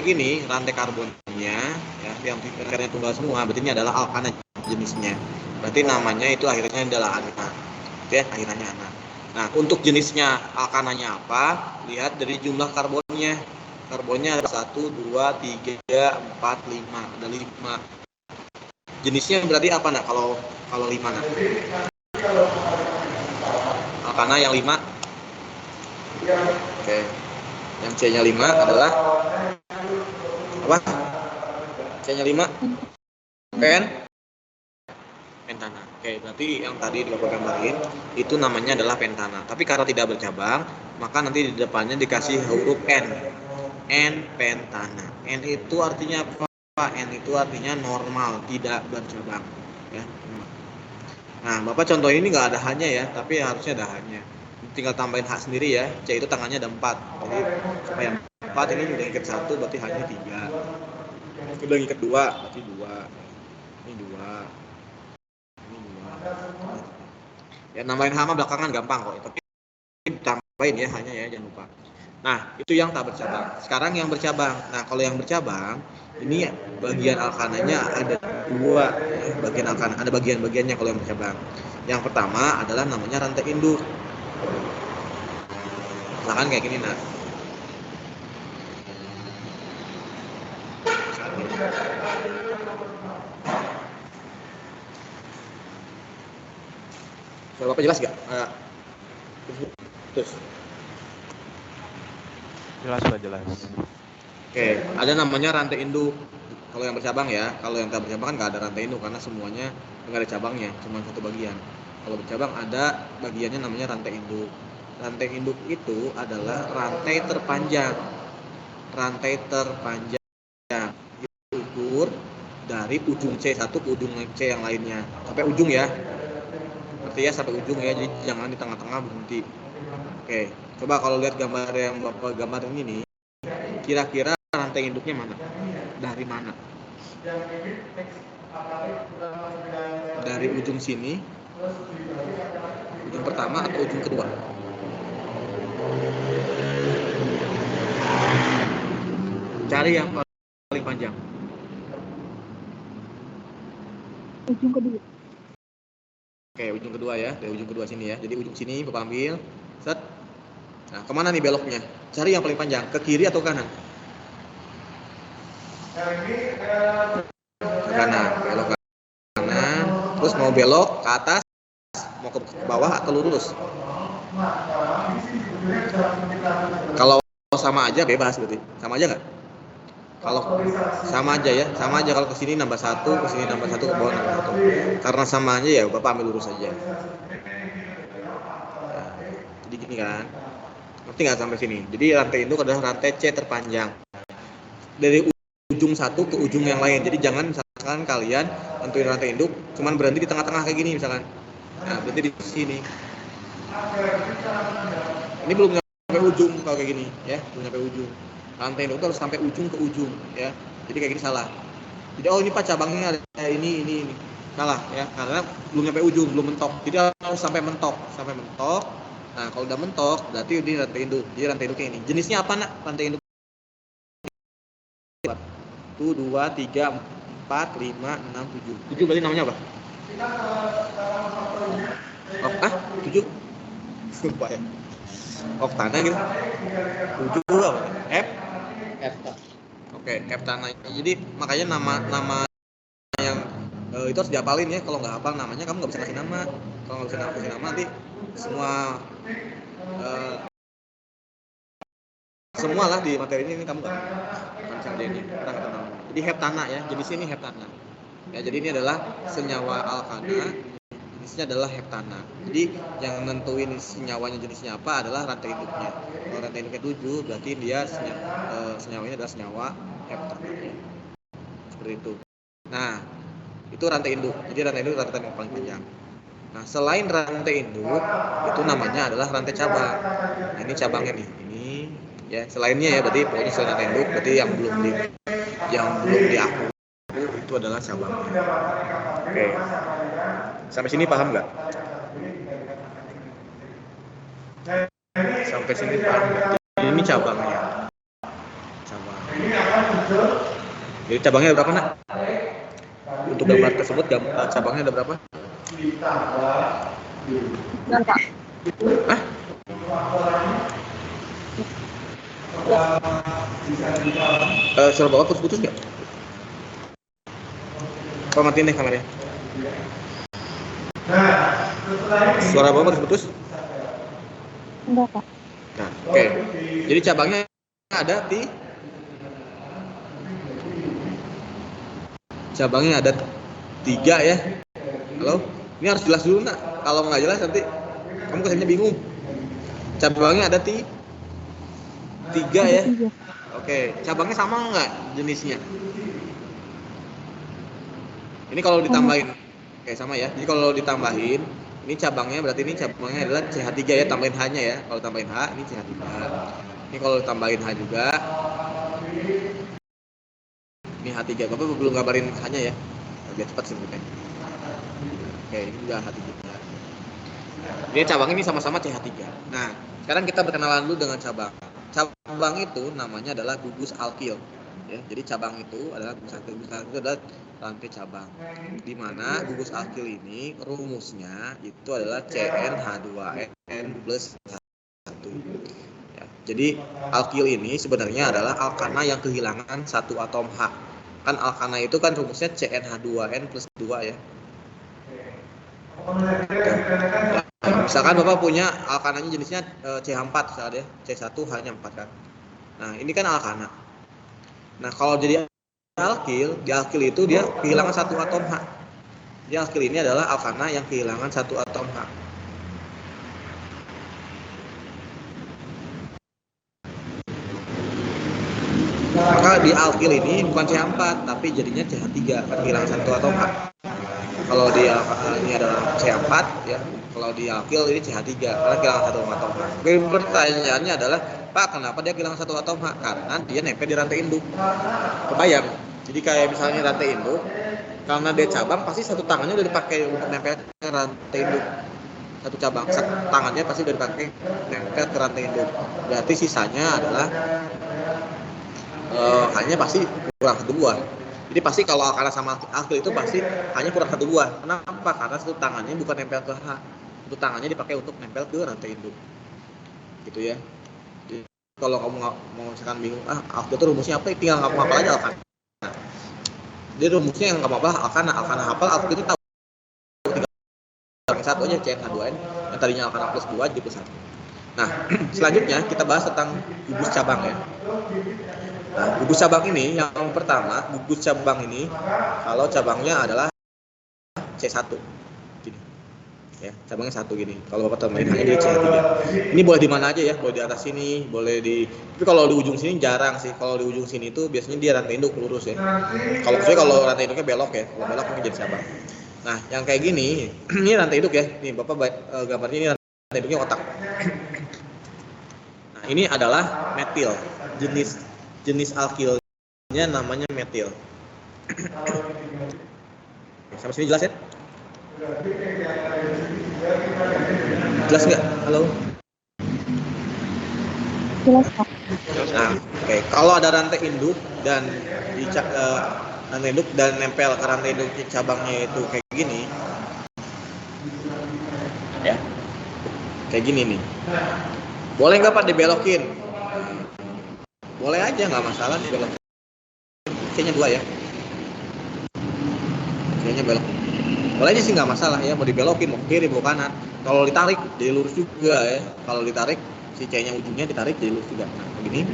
gini rantai karbonnya ya, yang piringnya tunggal semua, berarti ini adalah alkana jenisnya. Berarti namanya itu akhirnya adalah ana. Ya, akhirnya ana. Nah, untuk jenisnya alkananya apa? Lihat dari jumlah karbonnya. Karbonnya ada 1, 2, 3, 4, 5. Ada 5. Jenisnya berarti apa nak kalau 5 nak? Alkana yang 5. Oke. Yang C-nya 5 adalah apa? C-nya 5 pentana. Oke, berarti yang tadi Bapak gambarin itu namanya adalah pentana. Tapi karena tidak bercabang, maka nanti di depannya dikasih huruf N. N pentana. N itu artinya apa? N itu artinya normal, tidak bercabang. Ya. Nah, Bapak contoh ini nggak ada hanya ya, tapi harusnya ada hanya. Tinggal tambahin H sendiri ya. C itu tangannya ada 4. Jadi supaya 4 ini udah ngikat 1 berarti hanya 3. Udah ngikat 2 berarti 2. Ini 2. Ini 2. Ya nambahin H mah belakangan gampang kok. Tapi tambahin ya hanya ya, jangan lupa. Nah, itu yang tak bercabang. Sekarang yang bercabang. Nah, kalau yang bercabang ini bagian alkananya ada 2 ya, bagian alkana, ada bagian-bagiannya kalau yang bercabang. Yang pertama adalah namanya rantai induk. Misalkan kayak gini nah. Suara Bapak jelas gak? Terus. Jelas Pak, jelas. Oke, ada namanya rantai induk. Kalau yang bercabang ya, kalau yang tak bercabang kan nggak ada rantai induk karena semuanya nggak ada cabangnya, cuma satu bagian. Kalau bercabang ada bagiannya namanya rantai induk. Rantai induk itu adalah rantai terpanjang. Rantai terpanjang diukur dari ujung C1 ke ujung C yang lainnya sampai ujung ya. Artinya sampai ujung ya, jadi jangan di tengah-tengah berhenti. Oke, coba kalau lihat gambar yang Bapak gambar ini nih, kira-kira rantai induknya mana? Dari mana? Dari ujung sini, ujung pertama atau ujung kedua? Cari yang paling panjang. Ujung kedua. Oke, ujung kedua ya, dari ujung kedua sini ya. Jadi ujung sini Bapak ambil, set. Nah, kemana nih beloknya? Cari yang paling panjang, ke kiri atau kanan? Ke kanan, belok ke kanan. Terus mau belok ke atas, mau ke bawah atau lurus? Kalau sama aja bebas berarti. Sama aja nggak? Kalau sama aja ya, sama aja kalau ke sini nambah 1, ke sini nambah 1, ke bawah nambah 1. Karena sama aja ya Bapak ambil lurus aja. Nah, jadi gini kan. Ngerti nggak sampai sini? Jadi rantai induk adalah rantai C terpanjang. Dari ujung satu ke ujung yang lain. Jadi jangan misalkan kalian tentuin rantai induk cuman berhenti di tengah-tengah kayak gini misalkan. Nah, berarti di sini. Ini belum sampai ujung kalau kayak gini ya, belum sampai ujung. Rantai induk itu harus sampai ujung ke ujung ya. Jadi kayak gini salah. Jadi ini Pak cabangnya ada ini. Salah ya, karena belum sampai ujung, belum mentok. Jadi harus sampai mentok. Nah, kalau udah mentok berarti ini rantai induk. Jadi rantai induknya ini. Jenisnya apa nak? Rantai induk 1, 2, 3, 4, 5, 6, 7. 7 berarti namanya apa? Oh, 7? Sumpah ya. Oktana gitu. 7 apa? F. Oke, heptana. Jadi makanya nama yang itu harus dihafalin ya. Kalau nggak hafal namanya kamu nggak bisa kasih nama. Kalau nggak bisa kasih nama nanti semua lah di materi ini kamu nggak bisa ini. Jadi heptana ya. Jenisnya ini heptana. Ya, jadi ini adalah senyawa alkana. Jenisnya adalah heptana. Jadi yang nentuin senyawanya jenisnya apa adalah rantai induknya. Kalau rantai induknya 7 berarti dia senyawanya adalah senyawa heptana. Seperti itu. Nah, itu rantai induk. Jadi rantai induk rantai yang paling panjang. Nah, selain rantai induk, itu namanya adalah rantai cabang. Nah, ini cabangnya nih. Ini ya, selainnya ya berarti pokoknya selain rantai induk berarti yang belum diakui itu adalah cabangnya. Oke. Sampai sini paham nggak? Sampai sini paham nggak? Jadi ini cabangnya. Cabang. Jadi cabangnya ada berapa, Nak? Untuk gambar tersebut cabangnya ada berapa? Dan Pak. Hah? Suara Bapak putus-putus nggak? Apa matiin deh kameranya? Suara Bapak putus-putus? Enggak, Pak. Nah, oke. Jadi cabangnya ada di cabangnya ada 3 ya. Halo? Ini harus jelas dulu, Nak. Kalau nggak jelas nanti kamu kesannya bingung. Cabangnya ada 3 ya. Oke, cabangnya sama nggak jenisnya? Ini kalau ditambahin, oke sama ya. Jadi kalau ditambahin, ini cabangnya berarti ini cabangnya adalah CH3 ya, tambahin H-nya ya. Kalau tambahin H, ini CH3. Ini kalau tambahin H juga, ini H3. Bapak belum gambarin H-nya ya, biar cepat sebutnya. Oke, ini juga H3. Jadi cabang ini sama-sama CH3. Nah, sekarang kita berkenalan dulu dengan cabang. Cabang itu namanya adalah gugus alkil. Ya, jadi cabang itu adalah gugus alkil. Gugus alkil itu adalah rantai cabang. Di mana gugus alkil ini rumusnya itu adalah CnH2n plus 1. Ya, jadi alkil ini sebenarnya adalah alkana yang kehilangan satu atom H. Kan alkana itu kan rumusnya CnH2n plus 2 ya. Misalkan Bapak punya alkananya jenisnya CH4 misalnya ya, C1 hanya 4 kan. Nah, ini kan alkana. Nah, kalau jadi alkil, di alkil itu dia kehilangan satu atom H. Jadi alkil ini adalah alkana yang kehilangan satu atom H. Maka di alkil ini bukan CH4 tapi jadinya CH3 kan kehilangan satu atom H. Kalau di ini adalah CH4 ya. Kalau di alkil ini CH3 karena kehilangan satu atom H. Pertanyaannya adalah, Pak, kenapa dia kehilangan satu atom H? Karena dia nempel di rantai induk. Kebayang? Jadi kayak misalnya rantai induk, karena dia cabang pasti satu tangannya udah dipakai untuk nempel ke rantai induk. Satu cabang, tangannya pasti udah dipakai nempel ke rantai induk. Berarti sisanya adalah hanya pasti kurang 1 buah. Jadi pasti kalau alkana sama alkil itu pasti hanya kurang 1 buah. Kenapa? Karena satu tangannya bukan nempel ke H. Satu tangannya dipakai untuk nempel ke rantai induk. Gitu ya. Jadi kalau kamu mau misalkan bingung, alkil itu rumusnya apa? Tinggal kamu hafal aja alkana. Jadi rumusnya yang kamu hafal alkana hafal alkil itu tahu. Tinggal satu aja CnH2n yang tadinya alkana plus 2 jadi plus 1. Nah, selanjutnya kita bahas tentang gugus cabang ya. Nah, gugus cabang ini yang pertama, gugus cabang ini kalau cabangnya adalah C1 gini. Ya, cabangnya 1 gini. Kalau Bapak tambahin hanya di CH3. Ini boleh di mana aja ya, boleh di atas sini, boleh di tapi kalau di ujung sini jarang sih. Kalau di ujung sini itu biasanya dia rantai induk lurus ya. Kalau rantai induknya belok ya, kalau belok mungkin jadi cabang. Nah, yang kayak gini, ini rantai induk ya. Nih, Bapak gambarnya ini rantai induknya otak. Nah, ini adalah metil, jenis alkilnya namanya metil. Sampai sini jelas ya? Jelas nggak? Halo? Jelas, Pak. Nah, oke. Kalau ada rantai induk dan rantai induk dan nempel ke rantai induk cabangnya itu kayak gini, ya, kayak gini nih. Boleh nggak Pak dibelokin? Boleh aja, nggak masalah dibelokin. Kayaknya 2 ya. Kayaknya belok. Boleh aja sih nggak masalah ya, mau dibelokin, mau kiri, mau kanan. Kalau ditarik jadi lurus juga ya. Kalau ditarik si C-nya ujungnya ditarik jadi lurus juga. Nah, begini.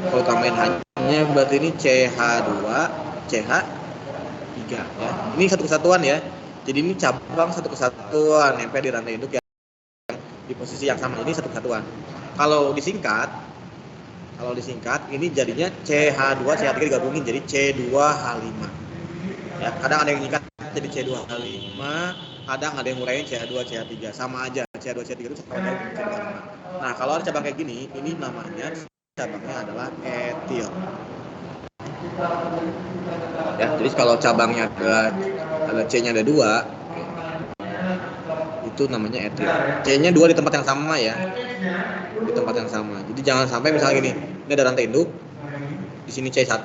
Kalau tambahin hanya berarti ini CH2, CH3 ya. Ini satu kesatuan ya. Jadi ini cabang satu kesatuan nempel di rantai induk yang di posisi yang sama. Ini satu kesatuan. Kalau disingkat ini jadinya CH2 CH3 digabungin jadi C2H5. Ya, kadang ada yang nyingkat jadi C2H5, kadang ada yang ngurangin CH2 CH3, sama aja CH2 CH3 itu sama aja C2H5. Nah, kalau ada cabang kayak gini, ini namanya cabangnya adalah etil. Ya, jadi kalau cabangnya ada C-nya ada 2, itu namanya etil. C-nya 2 di tempat yang sama ya. Di tempat yang sama. Jadi jangan sampai misalnya gini, ini ada rantai induk. Di sini C1,